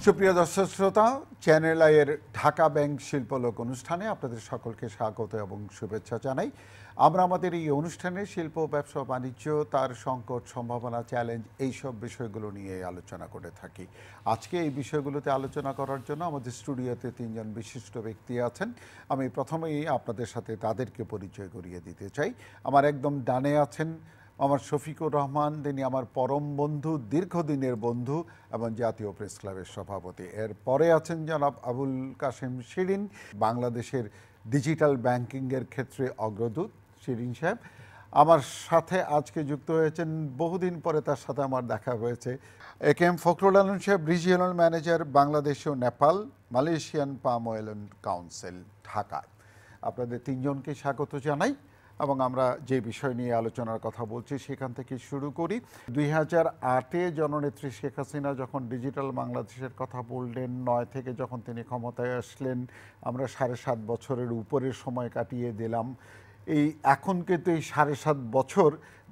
সুপ্রিয় দর্শক শ্রোতা, চ্যানেল আই এর ঢাকা ব্যাংক শিল্পলোক অনুষ্ঠানে আপনাদের সকলকে স্বাগত এবং শুভেচ্ছা জানাই। আমরা আমাদের এই অনুষ্ঠানে শিল্প, ব্যবসা, বাণিজ্য, তার সংকট, সম্ভাবনা, চ্যালেঞ্জ এইসব বিষয়গুলো নিয়ে আলোচনা করে থাকি। আজকে এই বিষয়গুলোতে আলোচনা করার জন্য আমাদের স্টুডিওতে তিনজন বিশিষ্ট ব্যক্তি আছেন। আমি প্রথমেই আপনাদের সাথে তাদেরকে পরিচয় করিয়ে দিতে চাই। আমার একদম ডানে আছেন আমার শফিকুর রহমান, তিনি আমার পরম বন্ধু, দীর্ঘদিনের বন্ধু এবং জাতীয় প্রেস ক্লাবের সভাপতি। এরপরে আছেন জনাব আবুল কাশেম শিরিন, বাংলাদেশের ডিজিটাল ব্যাংকিংয়ের ক্ষেত্রে অগ্রদূত। শিরিন সাহেব আমার সাথে আজকে যুক্ত হয়েছেন, বহুদিন পরে তার সাথে আমার দেখা হয়েছে। AKM Fakhrul Alam Saheb, regional manager, Bangladesh ও Nepal Malaysian palm oil council, Dhaka. আপনাদের তিনজনকে স্বাগত জানাই এবং আমরা যে বিষয় নিয়ে আলোচনার কথা বলছি সেখান থেকে শুরু করি। 2008-এ জননেত্রী শেখ হাসিনা যখন ডিজিটাল বাংলাদেশের কথা বললেন, 9 থেকে যখন তিনি ক্ষমতায় আসলেন, আমরা 7.5 বছরের উপরের সময় কাটিয়ে দিলাম। এখন কিন্তু এই 7.5 বছর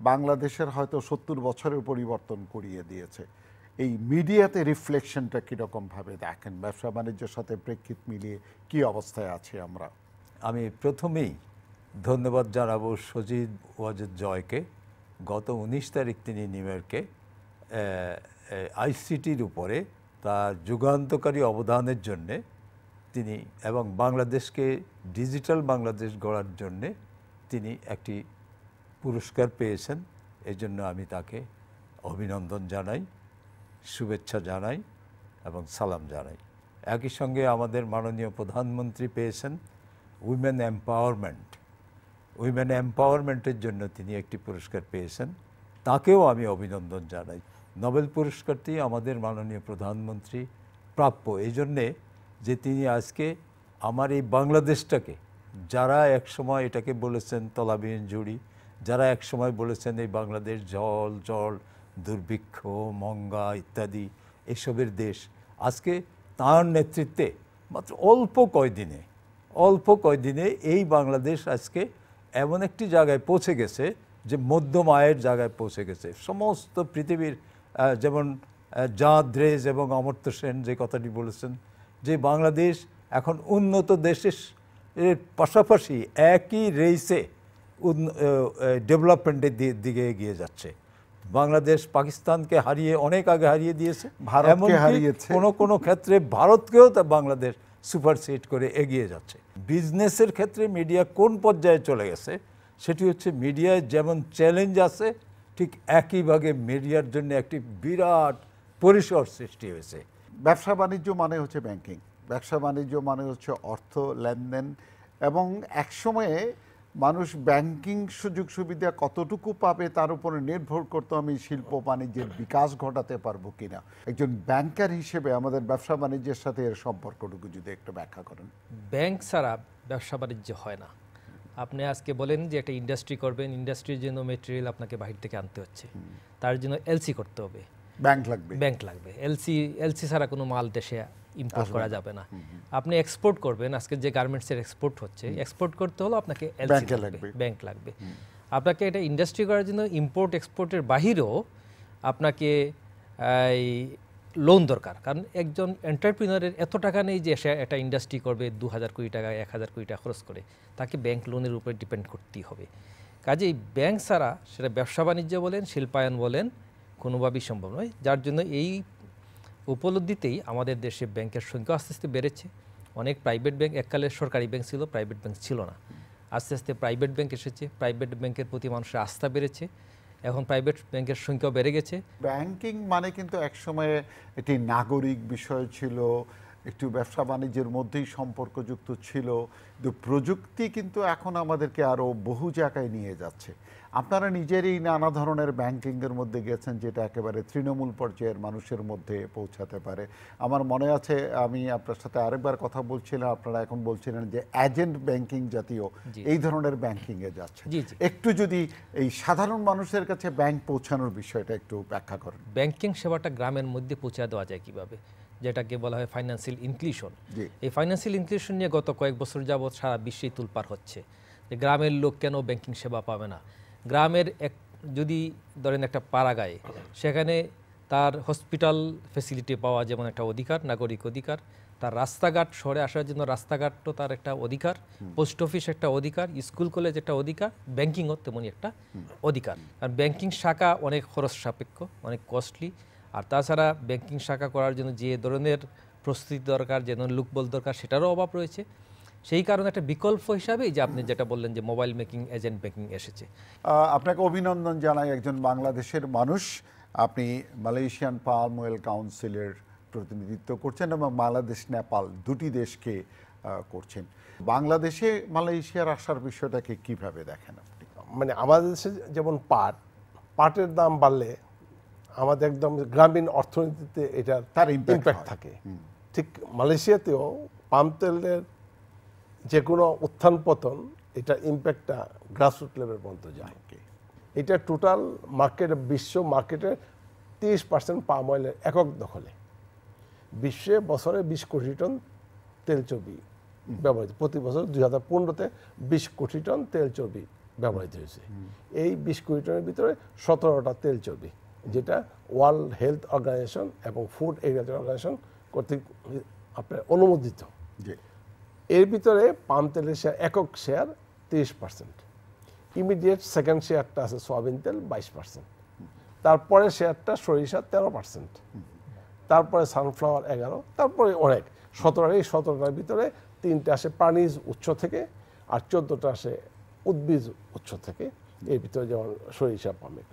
বাংলাদেশের হয়তো 70 বছরের পরিবর্তন করিয়ে দিয়েছে। এই মিডিয়াতে রিফ্লেকশনটা কীরকমভাবে দেখেন? ব্যবসা বাণিজ্যের সাথে প্রেক্ষিত মিলিয়ে কি অবস্থায় আছি আমরা? আমি প্রথমেই ধন্যবাদ জানাবো সজিদ ওয়াজেদ জয়কে। গত 19 তারিখ তিনি নিউ ইয়র্কে আইসিটির উপরে তার যুগান্তকারী অবদানের জন্যে তিনি এবং বাংলাদেশকে ডিজিটাল বাংলাদেশ গড়ার জন্যে তিনি একটি পুরস্কার পেয়েছেন। এই জন্য আমি তাকে অভিনন্দন জানাই, শুভেচ্ছা জানাই এবং সালাম জানাই। একই সঙ্গে আমাদের মাননীয় প্রধানমন্ত্রী পেয়েছেন উইমেন এম্পাওয়ারমেন্টের জন্য তিনি একটি পুরস্কার পেয়েছেন, তাকেও আমি অভিনন্দন জানাই। নোবেল পুরস্কারটি আমাদের মাননীয় প্রধানমন্ত্রী প্রাপ্য এই জন্যে যে তিনি আজকে আমার এই বাংলাদেশটাকে, যারা একসময় এটাকে বলেছেন তলাবিহীন ঝুড়ি, যারা একসময় বলেছেন এই বাংলাদেশ জল দুর্ভিক্ষ, মঙ্গা ইত্যাদি এসবের দেশ, আজকে তাঁর নেতৃত্বে মাত্র অল্প কয়দিনে এই বাংলাদেশ আজকে এমন একটি জায়গায় পৌঁছে গেছে যে মধ্যম আয়ের জায়গায় পৌঁছে গেছে। সমস্ত পৃথিবীর যেমন দ্রেজ এবং অমর্ত্য সেন যে কথাটি বলেছেন যে বাংলাদেশ এখন উন্নত দেশের পাশাপাশি একই রেসে ডেভেলপমেন্টের দিকে এগিয়ে যাচ্ছে। বাংলাদেশ পাকিস্তানকে হারিয়ে অনেক আগে হারিয়ে দিয়েছে, ভারতকে হারিয়েছে, কোনো ক্ষেত্রে ভারতকেও তা বাংলাদেশ সুপারসিড করে এগিয়ে যাচ্ছে। বিজনেসের ক্ষেত্রে মিডিয়া কোন পর্যায়ে চলে গেছে সেটি হচ্ছে, মিডিয়ায় যেমন চ্যালেঞ্জ আছে ঠিক একইভাবে মিডিয়ার জন্য একটি বিরাট পরিসর সৃষ্টি হয়েছে। ব্যবসা বাণিজ্য মানে হচ্ছে ব্যাংকিং, ব্যবসা বাণিজ্য মানে হচ্ছে অর্থ লেনদেন, এবং একসময়ে মানুষ ব্যাংকিং সুযোগ সুবিধা কতটুকু পাবে তার উপরে নির্ভর করতো আমি শিল্প বাণিজ্যের বিকাশ ঘটাতে পারবো কিনা। একজন ব্যাংকার হিসেবে আমাদের ব্যবসা বাণিজ্যের সাথে এর সম্পর্কটুকু যদি একটু ব্যাখ্যা করেন। ব্যাংক ছাড়া ব্যবসা বাণিজ্য হয় না। আপনি আজকে বলেন যে একটা ইন্ডাস্ট্রি করবেন, ইন্ডাস্ট্রির জন্য মেটেরিয়াল আপনাকে বাহির থেকে আনতে হচ্ছে, তার জন্য এলসি করতে হবে, ব্যাংক লাগবে। এলসি ছাড়া কোনো মাল দেশে ইম্পোর্ট করা যাবে না। আপনি এক্সপোর্ট করবেন, আজকে যে গার্মেন্টসের এক্সপোর্ট হচ্ছে, এক্সপোর্ট করতে হলে আপনাকে এলসি লাগবে, ব্যাংক লাগবে। আপনাকে এটা ইন্ডাস্ট্রি করার জন্য ইম্পোর্ট এক্সপোর্টের বাহিরেও আপনাকে এই লোন দরকার, কারণ একজন এন্টারপ্রিনারের এত টাকা নেই যে সে একটা ইন্ডাস্ট্রি করবে 2000 কোটি টাকা 1000 কোটি টাকা খরচ করে, তাকে ব্যাংক লোনের উপরে ডিপেন্ড করতেই হবে। কাজেই ব্যাংক ছাড়া সেটা ব্যবসা বাণিজ্য বলেন, শিল্পায়ন বলেন, কোনোভাবেই সম্ভব নয়। যার জন্য এই উপলব্ধিতেই আমাদের দেশে ব্যাংকের সংখ্যা আস্তে আস্তে বেড়েছে। অনেক প্রাইভেট ব্যাংক, এককালে সরকারি ব্যাংক ছিল, প্রাইভেট ব্যাংক ছিল না, আস্তে আস্তে প্রাইভেট ব্যাংক এসেছে, প্রাইভেট ব্যাংকের প্রতি মানুষের আস্থা বেড়েছে, এখন প্রাইভেট ব্যাংকের সংখ্যাও বেড়ে গেছে। ব্যাংকিং মানে কিন্তু একসময় এটি নাগরিক বিষয় ছিল, একটু ব্যবসা বাণিজ্যের মধ্যেই সম্পর্কযুক্ত ছিল, কিন্তু প্রযুক্তি কিন্তু এখন আমাদেরকে আরও বহু জায়গায় নিয়ে যাচ্ছে। আপনারা নিজেরই নানা ধরনের ব্যাংকিংয়ের মধ্যে গেছেন যেটা একেবারে তৃণমূল পর্যায়ের মানুষের মধ্যে পৌঁছাতে পারে। আমার মনে আছে আমি আপনার সাথে আরেকবার কথা বলছিলাম, আপনারা এখন বলছিলেন যে এজেন্ট ব্যাংকিং জাতীয় এই ধরনের ব্যাংকিংয়ে যাচ্ছে। একটু যদি এই সাধারণ মানুষের কাছে ব্যাংক পৌঁছানোর বিষয়টা একটু ব্যাখ্যা করেন। ব্যাংকিং সেবাটা গ্রামের মধ্যে পৌঁছে দেওয়া যায় কীভাবে, যেটাকে বলা হয় ফাইন্যান্সিয়াল ইনক্লুশন। এই ফাইন্যান্সিয়াল ইনক্লুশন নিয়ে গত কয়েক বছর যাবৎ সারা বিশ্বেই তোলপাড় হচ্ছে যে গ্রামের লোক কেন ব্যাংকিং সেবা পাবে না। গ্রামের যদি ধরেন একটা পাড়া গায়ে, সেখানে তার হসপিটাল ফেসিলিটি পাওয়া যেমন একটা অধিকার, নাগরিক অধিকার, তার রাস্তাঘাট শহরে আসার জন্য রাস্তাঘাটও তার একটা অধিকার, পোস্ট অফিস একটা অধিকার, স্কুল কলেজ একটা অধিকার, ব্যাংকিংও তেমনই একটা অধিকার। কারণ ব্যাংকিং শাখা অনেক খরচ সাপেক্ষ, অনেক কস্টলি, আর তাছাড়া ব্যাংকিং শাখা করার জন্য যে ধরনের প্রস্তুতি দরকার, যে ধরনের লোকবল দরকার, সেটারও অভাব রয়েছে। সেই কারণে একটা বিকল্প হিসাবে যে আপনি যেটা বললেন যে মোবাইল ব্যাংকিং, এজেন্ট ব্যাংকিং এসেছে। আপনাকে অভিনন্দন জানাই, একজন বাংলাদেশের মানুষ। আপনি মালয়েশিয়ান পাম অয়েল কাউন্সিলের প্রতিনিধিত্ব করছেন এবং বাংলাদেশ নেপাল দুটি দেশকে করছেন। বাংলাদেশে মালয়েশিয়ার আসার বিষয়টাকে কিভাবে দেখেন আপনি? মানে আমাদের দেশে যেমন পাটের দাম বাড়লে আমাদের একদম গ্রামীণ অর্থনীতিতে এটার তার ইম্প্যাক্ট থাকে, ঠিক মালয়েশিয়াতেও পাম তেলের যে কোনো উত্থান পতন, এটা ইম্প্যাক্টটা গ্রাসরুট লেভেল পর্যন্ত যায়। এটা টোটাল মার্কেটে, বিশ্ব মার্কেটের 30% পাম অয়েলের একক দখলে। বিশ্বে বছরে 20 কোটি টন তেল চর্বি ব্যবহৃত, প্রতি বছর 2015-তে 20 কোটি টন তেল চর্বি ব্যবহৃত হয়েছে। এই 20 কোটি টনের ভিতরে 17টা তেল চর্বি, যেটা ওয়ার্ল্ড হেলথ অর্গানাইজেশন এবং ফুড এগ্রিকালচার অর্গানাইজেশন কর্তৃক আপনার অনুমোদিত। এর ভিতরে পাম তেলের শেয়ার, একক শেয়ার 30%। ইমিডিয়েট সেকেন্ড শেয়ারটা আছে সয়াবিন তেল 22%, তারপরে শেয়ারটা সরিষা 13%, তারপরে সানফ্লাওয়ার 11%, তারপরে অনেক 17। এই 17টার ভিতরে 3টা আসে প্রাণীজ উৎস থেকে আর 14টা আসে উদ্ভিজ উৎস থেকে। এর ভিতরে যেমন সরিষা, পামে।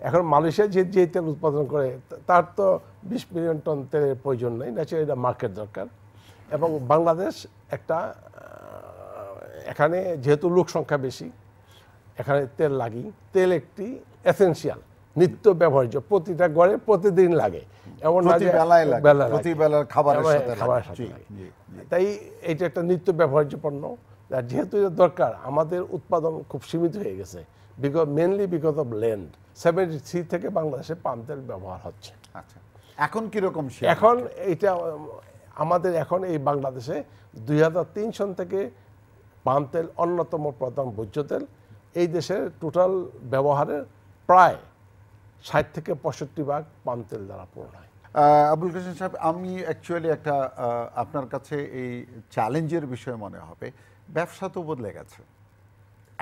এখন মালয়েশিয়া যে তেল উৎপাদন করে তার তো 20 মিলিয়ন টন তেলের প্রয়োজন নেই, ন্যাচারালি এটা মার্কেট দরকার। এবং বাংলাদেশ একটা, এখানে যেহেতু লোক সংখ্যা বেশি, এখানে তেল লাগি, তেল একটি এসেনশিয়াল, নিত্য ব্যবহার্য, প্রতিটা ঘরে প্রতিদিন লাগে, এমন না যে প্রতিবেলার খাবারের সাথে লাগে। তাই এটা একটা নিত্য ব্যবহার্য পণ্য। যেহেতু এটা দরকার, আমাদের উৎপাদন খুব সীমিত হয়ে গেছে, মেনলি বিকজ অফ ল্যান্ড। 73 থেকে বাংলাদেশে পাম তেল ব্যবহার হচ্ছে। আচ্ছা, এখন কিরকম? এখন এটা আমাদের এখন এই বাংলাদেশে 2003 সন থেকে পাম তেল অন্যতম প্রধান ভোজ্য তেল। এই দেশের টোটাল ব্যবহারের প্রায় 60 থেকে 65% পাম তেল দ্বারা পূরণ হয়। আবুল কাশেম সাহেব, আমি অ্যাকচুয়ালি একটা আপনার কাছে এই চ্যালেঞ্জের বিষয় মনে হবে, ব্যবসা তো বদলে গেছে।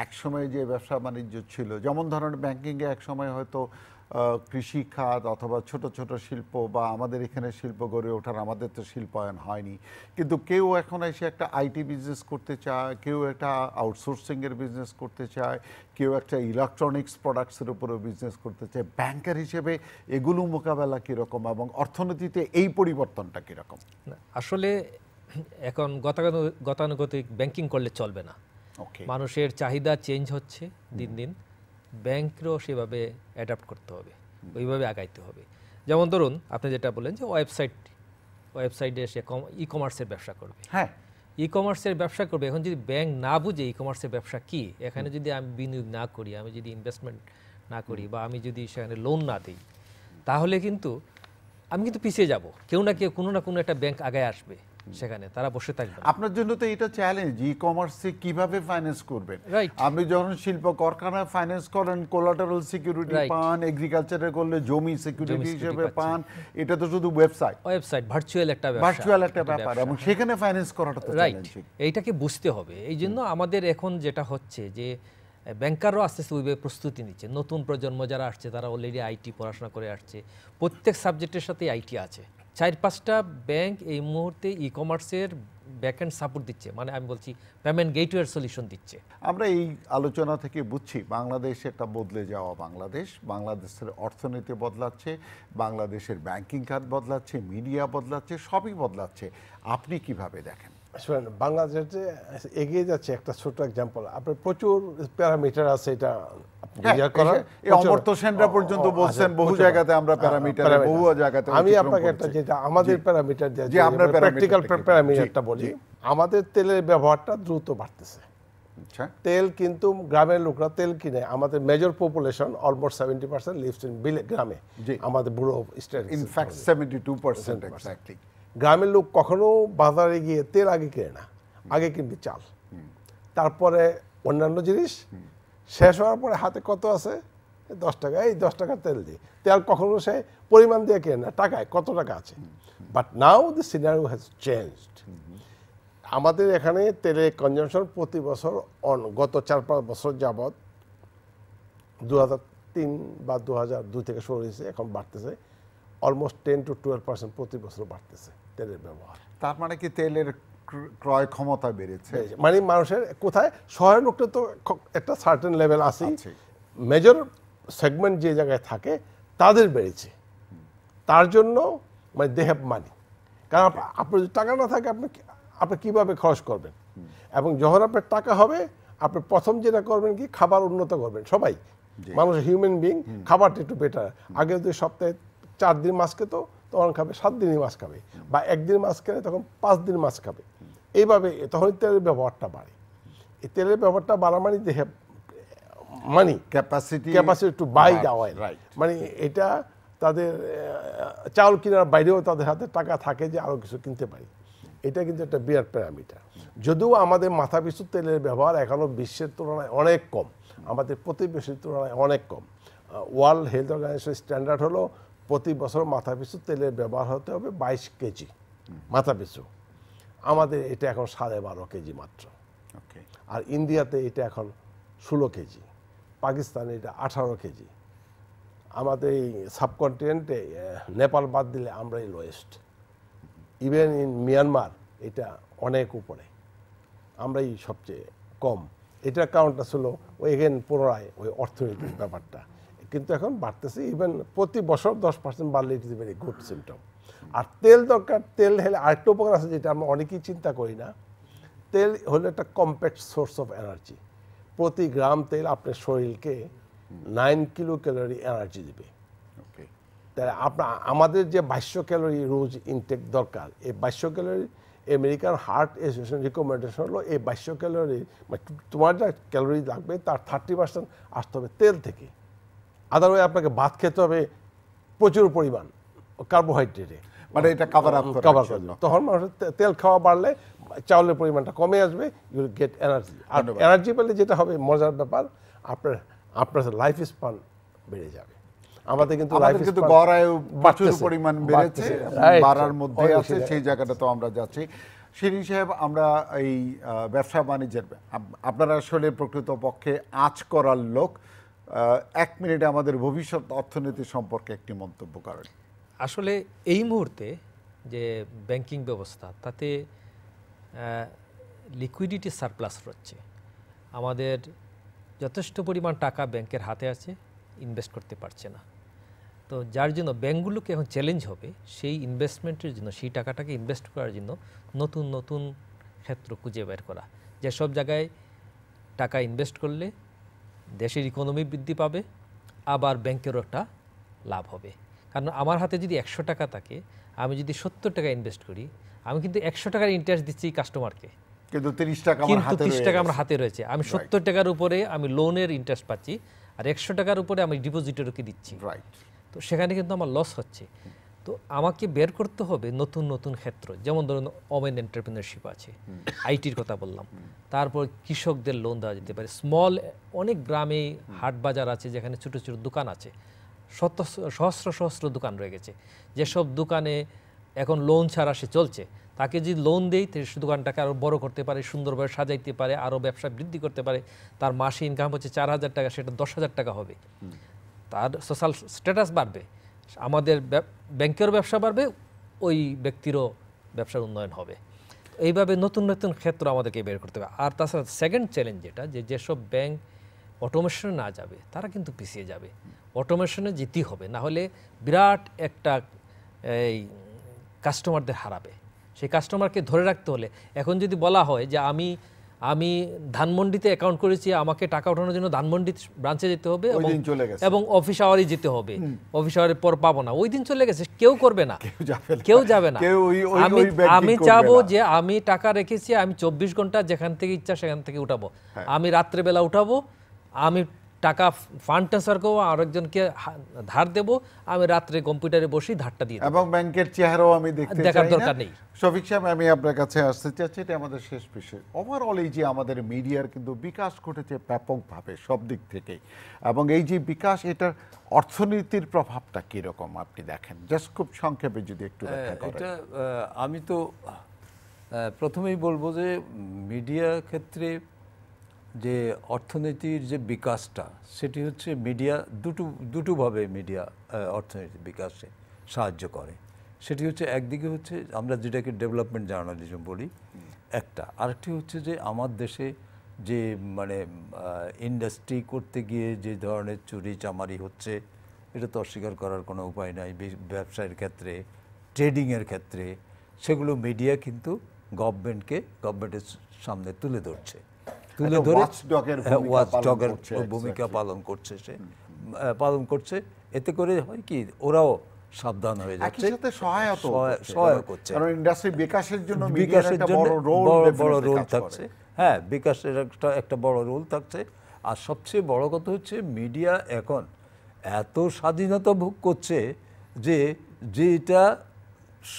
একসময় যে ব্যবসা বাণিজ্য ছিল, যেমন ধরেন ব্যাংকিংয়ে একসময় হয়তো কৃষি খাত অথবা ছোট ছোট শিল্প বা আমাদের এখানে শিল্প গড়ে ওঠার, আমাদের তো শিল্পায়ন হয়নি, কিন্তু কেউ এখন এসে একটা আইটি বিজনেস করতে চায়, কেউ একটা আউটসোর্সিংয়ের বিজনেস করতে চায়, কেউ একটা ইলেকট্রনিক্স প্রোডাক্টসের উপরেও বিজনেস করতে চায়। ব্যাংকার হিসেবে এগুলো মোকাবেলা কীরকম এবং অর্থনীতিতে এই পরিবর্তনটা কীরকম? আসলে এখন গতানুগতিক ব্যাংকিং করলে চলবে না। মানুষের চাহিদা চেঞ্জ হচ্ছে দিন দিন, ব্যাংকেরও সেভাবে অ্যাডাপ্ট করতে হবে, ওইভাবে আগাইতে হবে। যেমন ধরুন আপনি যেটা বললেন যে ওয়েবসাইটে এসে ই কমার্সের ব্যবসা করবে। হ্যাঁ, ই কমার্সের ব্যবসা করবে। এখন যদি ব্যাংক না বুঝে ই কমার্সের ব্যবসা কি, এখানে যদি আমি বিনিয়োগ না করি, আমি যদি ইনভেস্টমেন্ট না করি, বা আমি যদি সেখানে লোন না দিই, তাহলে কিন্তু আমি কিন্তু পিছিয়ে যাব। কেউ না কেউ, কোনো না কোনো একটা ব্যাংক আগায় আসবে, সেখানে তারা বসে থাকবে। আপনার জন্য তো এটা চ্যালেঞ্জ, ই কমার্সে কিভাবে ফাইন্যান্স করবেন। আপনি যখন শিল্প কারখানায় ফাইন্যান্স করেন, কোলাটারাল সিকিউরিটি পান, এগ্রিকালচারে করলে জমি সিকিউরিটি হিসেবে পান। এটা তো শুধু ওয়েবসাইট ভার্চুয়াল একটা ব্যাপার, এবং সেখানে ফাইন্যান্স করাটা তো চ্যালেঞ্জিং। এইটাকে বুঝতে হবে। এই জন্য আমাদের এখন যেটা হচ্ছে যে ব্যাংকাররাও আস্তে আস্তে ওইভাবে প্রস্তুতি নিচ্ছে। নতুন প্রজন্ম যারা আসছে, তারা অলরেডি আইটি পড়াশোনা করে আসছে, প্রত্যেক সাবজেক্টের সাথে আইটি আছে। 4-5টা ব্যাংক এই মুহূর্তে ই কমার্সের ব্যাকএন্ড সাপোর্ট দিচ্ছে, মানে আমি বলছি পেমেন্ট গেটওয়ের সলিউশন দিচ্ছে। আমরা এই আলোচনা থেকে বুঝছি বাংলাদেশ একটা বদলে যাওয়া বাংলাদেশ। বাংলাদেশের অর্থনীতি বদলাচ্ছে, বাংলাদেশের ব্যাংকিং খাত বদলাচ্ছে, মিডিয়া বদলাচ্ছে, সবই বদলাচ্ছে। আপনি কিভাবে দেখেন? শুনেন, বাংলাদেশ যে এগিয়ে যাচ্ছে, একটা ছোট এক্সাম্পল, আপনার প্রচুর প্যারামিটার আছে, এটা অমর্ত্য সেনরা পর্যন্ত বলছেন বহু জায়গাতে আমরা প্যারামিটার, বহু জায়গাতে। আমি আপনাকে একটা, যেটা আমাদের প্যারামিটার, যে আমরা প্র্যাকটিক্যাল প্যারামিটারটা বলি, আমাদের তেলের ব্যবহারটা দ্রুত বাড়তেছে। তেল কিন্তু গ্রামের লোকরা তেল কিনে, আমাদের major population almost 70% lives in গ্রামে, আমাদের বুড়ো স্টেট, ইনফ্যাক্ট 72% এক্স্যাক্টলি। গ্রামের লোক কখনো বাজারে গিয়ে তেল আগে কিনে না, আগে কিনবে চাল, তারপরে অন্যান্য জিনিস, শেষ হওয়ার পরে হাতে কত আছে 10 টাকা, এই 10 টাকা তেল দিয়ে। তেল কখনো সে পরিমাণ দিয়ে কেনে না, টাকায় কত টাকা আছে। But now the scenario has changed. আমাদের এখানে তেলের কনজাম্পশন প্রতি বছর গত 4-5 বছর যাবৎ 2003 বা 2002 থেকে শুরু হয়েছে, এখন বাড়তেছে অলমোস্ট 10 to 12% প্রতি বছর বাড়তেছে তেলের ব্যবহার। তার মানে কি তেলের ক্রয় ক্ষমতা বেড়েছে? মানে মানুষের কোথায় শহরের লোকটা তো একটা সার্টেন লেভেল আছে, মেজর সেগমেন্ট যে জায়গায় থাকে তাদের বেড়েছে, তার জন্য মানে দে হ্যাভ মানি। কারণ আপনার যদি টাকা না থাকে আপনি কীভাবে খরচ করবেন, এবং যখন আপনার টাকা হবে আপনি প্রথম যেটা করবেন কি খাবার উন্নত করবেন। সবাই মানুষ হিউম্যান বিং, খাবারটা একটু বেটার। আগে যদি সপ্তাহে 4 দিন মাছ খেত, তখন খাবে 7 দিনই মাছ খাবে, বা 1 দিন মাছ খেলে তখন 5 দিন মাছ খাবে। এইভাবে তখন তেলের ব্যবহারটা বাড়ে। এই তেলের ব্যবহারটা বাড়া মানে they have money, capacity to buy the oil. মানে এটা তাদের চাউল কেনার বাইরেও তাদের হাতে টাকা থাকে যে আরও কিছু কিনতে পারি। এটা কিন্তু একটা বিরাট প্যারামিটার। যদিও আমাদের মাথাপিছু তেলের ব্যবহার এখনও বিশ্বের তুলনায় অনেক কম, আমাদের প্রতিবেশীর তুলনায় অনেক কম। ওয়ার্ল্ড হেলথ অর্গানাইজেশন স্ট্যান্ডার্ড হলো প্রতি বছর মাথাপিছু তেলের ব্যবহার হতে হবে 22 কেজি মাথাপিছু। আমাদের এটা এখন 12.5 কেজি মাত্র। আর ইন্ডিয়াতে এটা এখন 16 কেজি, পাকিস্তানে এটা 18 কেজি। আমাদের এই সাবকন্টিনেন্টে নেপাল বাদ দিলে আমরাই লোয়েস্ট। ইভেন ইন মিয়ানমার এটা অনেক উপরে, আমরাই সবচেয়ে কম। এটার কারণটা ছিল ওই এগেন পুনরায় ওই অর্থনৈতিক ব্যাপারটা, কিন্তু এখন বাড়তেছে। ইভেন প্রতি বছর 10% বাড়লে it is very good symptom. আর তেল দরকার, তেল হলে আরেকটা উপকার আছে যেটা আমরা অনেকেই চিন্তা করি না। তেল হলো একটা কম্প্যাক্ট সোর্স অফ এনার্জি। প্রতি গ্রাম তেল আপনার শরীরকে 9 কিলো ক্যালোরি এনার্জি দেবে। তাই আমাদের যে 2200 ক্যালোরি রোজ ইনটেক দরকার, এই 2200 calorie American heart association recommendation হলো এই 2200 ক্যালোরি তোমার যা ক্যালোরি লাগবে তার 30% আসতে হবে তেল থেকে। আদারওয়াইজ আপনাকে ভাত খেতে হবে প্রচুর পরিমাণ কার্বোহাইড্রেটে, মানে এটা কভার করে। তখন মানুষের তেল খাওয়া বাড়লে চাউলের পরিমাণটা কমে আসবে, ইউ উইল গেট এনার্জি। আর এনার্জি পেলে যেটা হবে মজার ব্যাপার, আপনার লাইফ স্প্যান বেড়ে যাবে। আমাদের কিন্তু গড় আয়ু প্রচুর পরিমাণ বেড়েছে, বাড়ার মধ্যে আছে, সেই জায়গাটা তো আমরা যাচ্ছি। শিরিন সাহেব, আমরা এই ব্যবসা বাণিজ্যের আপনারা আসলে প্রকৃতপক্ষে আঁচ করার লোক, 1 মিনিটে আমাদের ভবিষ্যৎ অর্থনীতি সম্পর্কে একটি মন্তব্য করেন। আসলে এই মুহূর্তে যে ব্যাংকিং ব্যবস্থা, তাতে লিকুইডিটি সারপ্লাস হচ্ছে। আমাদের যথেষ্ট পরিমাণ টাকা ব্যাংকের হাতে আছে, ইনভেস্ট করতে পারছে না। তো যার জন্য ব্যাংকগুলোকে এখন চ্যালেঞ্জ হবে সেই ইনভেস্টমেন্টের জন্য, সেই টাকাটাকে ইনভেস্ট করার জন্য নতুন নতুন ক্ষেত্র খুঁজে বের করা, যেসব জায়গায় টাকা ইনভেস্ট করলে দেশের ইকোনমি বৃদ্ধি পাবে, আবার ব্যাংকেরও একটা লাভ হবে। কারণ আমার হাতে যদি 100 টাকা থাকে, আমি যদি 70 টাকা ইনভেস্ট করি, আমি কিন্তু 100 টাকার ইন্টারেস্ট দিচ্ছি কাস্টমারকে, কিন্তু 30 টাকা আমার হাতে রয়েছে। আমি 70 টাকার উপরে আমি লোনের ইন্টারেস্ট পাচ্ছি, আর 100 টাকার উপরে আমি ডিপোজিটরকে দিচ্ছি। তো সেখানে কিন্তু আমার লস হচ্ছে। তো আমাকে বের করতে হবে নতুন নতুন ক্ষেত্র, যেমন ধরুন ওমেন এন্টারপ্রেনারশিপ আছে, আইটির কথা বললাম, তারপর কৃষকদের লোন দেওয়া যেতে পারে। স্মল অনেক গ্রামে হাট বাজার আছে যেখানে ছোটো ছোটো দোকান আছে, সহস্র সহস্র দোকান রয়ে গেছে, যেসব দোকানে এখন লোন ছাড়া সে চলছে, তাকে যদি লোন দেই সে দোকানটাকে আরও বড় করতে পারে, সুন্দরভাবে সাজাইতে পারে, আরও ব্যবসা বৃদ্ধি করতে পারে। তার মাসে ইনকাম হচ্ছে 4000 টাকা, সেটা 10,000 টাকা হবে, তার সোশ্যাল স্ট্যাটাস বাড়বে, আমাদের ব্যাংকের ব্যবসা বাড়বে, ওই ব্যক্তিরও ব্যবসার উন্নয়ন হবে। এইভাবে নতুন নতুন ক্ষেত্র আমাদেরকে বের করতে হবে। আর তাছাড়া সেকেন্ড চ্যালেঞ্জ যেটা, যেসব ব্যাংক অটোমেশনে না যাবে তারা কিন্তু পিছিয়ে যাবে। অটোমেশনে যেতেই হবে, না হলে বিরাট একটা এই কাস্টমারদের হারাবে। সেই কাস্টমারকে ধরে রাখতে হলে এখন যদি বলা হয় যে আমি ধানমন্ডিতে অ্যাকাউন্ট করেছি, আমাকে টাকা ওঠানোর জন্য ধানমন্ডি ব্রাঞ্চে যেতে হবে এবং অফিস আওয়ারই যেতে হবে, অফিস আওয়ারের পর পাবো না, ওই দিন চলে গেছে, কেউ করবে না, কেউ যাবে না। আমি চাবো যে আমি টাকা রেখেছি, আমি 24 ঘন্টা যেখান থেকে ইচ্ছা সেখান থেকে উঠাবো, আমি রাত্রেবেলা উঠাবো, আমি টাকা ফান্ড ট্রান্সফার করবো, আরেকজনকে ধার দেবো, আমি রাত্রে কম্পিউটারে বসেই ধারটা দিয়ে দেবো। এবং ব্যাংকের চেহারাও আমি দেখতে দেখার চাই দরকার না। নেই। শফিক সাহেব, আমি আপনার কাছে আসতে চাচ্ছি, এটা আমাদের শেষ বিষয়। ওভারঅল এই যে আমাদের মিডিয়ার কিন্তু বিকাশ ঘটেছে ব্যাপকভাবে সব দিক থেকেই, এবং এই যে বিকাশ, এটার অর্থনীতির প্রভাবটা কীরকম আপনি দেখেন? জাস্ট খুব সংক্ষেপে যদি একটু ব্যাখ্যা করেন। এটা আমি তো প্রথমেই বলবো যে মিডিয়া ক্ষেত্রে যে অর্থনীতির যে বিকাশটা, সেটি হচ্ছে মিডিয়া দুটোভাবে মিডিয়া অর্থনীতির বিকাশে সাহায্য করে। সেটি হচ্ছে একদিকে হচ্ছে আমরা যেটাকে ডেভেলপমেন্ট জার্নালিজম বলি একটা, আরেকটি হচ্ছে যে আমার দেশে যে মানে ইন্ডাস্ট্রি করতে গিয়ে যে ধরনের চুরি চামারি হচ্ছে, এটা তো অস্বীকার করার কোনো উপায় নাই। ব্যবসায়ের ক্ষেত্রে, ট্রেডিংয়ের ক্ষেত্রে, সেগুলো মিডিয়া কিন্তু গভর্নমেন্টের সামনে তুলে ধরছে, তুলে ধরে ওয়াচডগের ভূমিকা পালন করছে, পালন করছে। এতে করে হয় কি, ওরাও সাবধান হয়ে যাচ্ছে, সহায়ক হচ্ছে, কারণ ইন্ডাস্ট্রি বিকাশের জন্য বড় রোল থাকছে। হ্যাঁ, বিকাশের একটা বড় রোল থাকছে। আর সবচেয়ে বড় কথা হচ্ছে মিডিয়া এখন এত স্বাধীনতা ভোগ করছে যে যেটা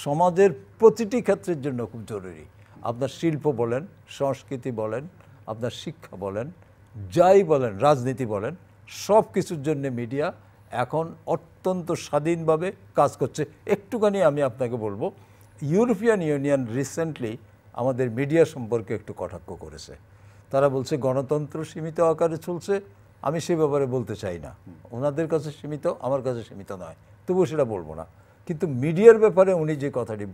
সমাজের প্রতিটি ক্ষেত্রের জন্য খুব জরুরি। আপনার শিল্প বলেন, সংস্কৃতি বলেন, আপনার শিক্ষা বলেন, যাই বলেন, রাজনীতি বলেন, সব কিছুর জন্য মিডিয়া এখন অত্যন্ত স্বাধীনভাবে কাজ করছে। একটুখানি আমি আপনাকে বলবো, ইউরোপিয়ান ইউনিয়ন রিসেন্টলি আমাদের মিডিয়া সম্পর্কে একটু কটাক্ষ করেছে। তারা বলছে গণতন্ত্র সীমিত আকারে চলছে। আমি সে ব্যাপারে বলতে চাই না, ওনাদের কাছে সীমিত, আমার কাছে সীমিত নয়, তবুও সেটা বলবো না। কিন্তু মিডিয়ার ব্যাপারে উনি যে কথাটি,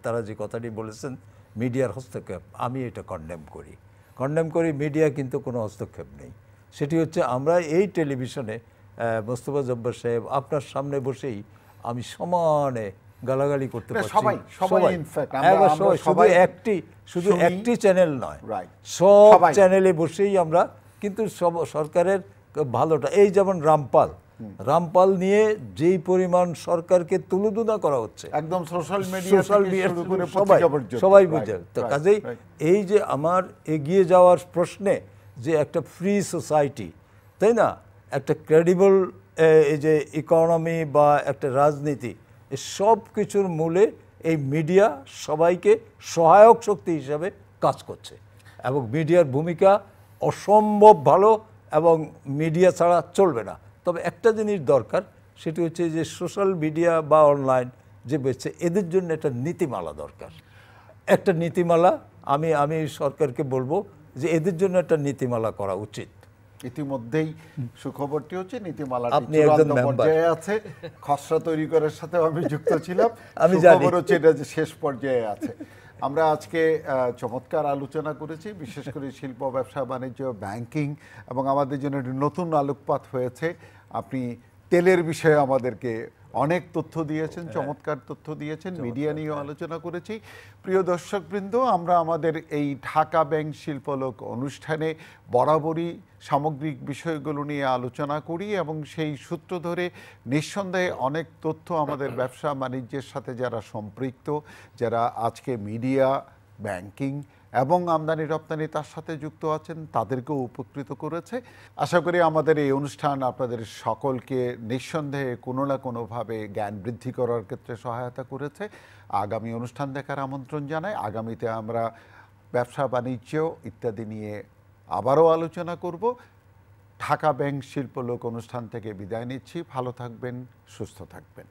তারা যে কথাটি বলেছেন, মিডিয়ার হস্তক্ষেপ, আমি এটা কন্ডেম করি। মিডিয়া কিন্তু কোনো হস্তক্ষেপ নেই। সেটি হচ্ছে আমরা এই টেলিভিশনে মোস্তফা জব্বার সাহেব আপনার সামনে বসেই আমি সমানে গালাগালি করতে পারছি, শুধু একটি চ্যানেল নয়, সব চ্যানেলে বসেই আমরা কিন্তু সরকারের ভালোটা, এই যেমন রামপাল নিয়ে যেই পরিমাণ সরকারকে তুলোধনা করা হচ্ছে, একদম সোশ্যাল মিডিয়া সবাই বুঝে। তো কাজেই এই যে আমার এগিয়ে যাওয়ার প্রশ্নে যে একটা ফ্রি সোসাইটি, তাই না, একটা ক্রেডিবল এই যে ইকোনমি বা একটা রাজনীতি, সব কিছুর মূলে এই মিডিয়া সবাইকে সহায়ক শক্তি হিসাবে কাজ করছে, এবং মিডিয়ার ভূমিকা অসম্ভব ভালো, এবং মিডিয়া ছাড়া চলবে না। তবে একটা জিনিস দরকার, সেটি হচ্ছে যে সোশ্যাল মিডিয়া বা অনলাইন যে বেছে, এদের জন্য একটা নীতিমালা দরকার, একটা নীতিমালা। আমি সরকারকে বলবো যে এদের জন্য একটা নীতিমালা করা উচিত। ইতিমধ্যেই সুখবরটি হচ্ছে নীতিমালাটি আপনি একজন পর্যায়ে আছে, খসড়া তৈরি করার সাথে আমি যুক্ত ছিলাম। আমি জানি হচ্ছে এটা যে শেষ পর্যায়ে আছে। আমরা আজকে চমৎকার আলোচনা করেছি, বিশেষ করে শিল্প, ব্যবসা, বাণিজ্য, ব্যাংকিং, এবং আমাদের জন্য নতুন আলোকপাত হয়েছে। আপনি তেলের বিষয়ে আমাদেরকে অনেক তথ্য দিয়েছেন, চমৎকার তথ্য দিয়েছেন। মিডিয়া নিয়েও আলোচনা করেছি। প্রিয় দর্শকবৃন্দ, আমরা আমাদের এই ঢাকা ব্যাংক শিল্পলোক অনুষ্ঠানে বরাবরই সামগ্রিক বিষয়গুলো নিয়ে আলোচনা করি, এবং সেই সূত্র ধরে নিঃসন্দেহে অনেক তথ্য আমাদের ব্যবসা বাণিজ্যের সাথে যারা সম্পৃক্ত, যারা আজকে মিডিয়া, ব্যাংকিং এবং আমদানি রপ্তানি তার সাথে যুক্ত আছেন, তাদেরকেও উপকৃত করেছে। আশা করি আমাদের এই অনুষ্ঠান আপনাদের সকলকে নিঃসন্দেহে কোনো না কোনোভাবে জ্ঞান বৃদ্ধি করার ক্ষেত্রে সহায়তা করেছে। আগামী অনুষ্ঠান দেখার আমন্ত্রণ জানাই। আগামীতে আমরা ব্যবসা বাণিজ্য ইত্যাদি নিয়ে আবারও আলোচনা করব। ঢাকা ব্যাংক শিল্পলোক অনুষ্ঠান থেকে বিদায় নিচ্ছি। ভালো থাকবেন, সুস্থ থাকবেন।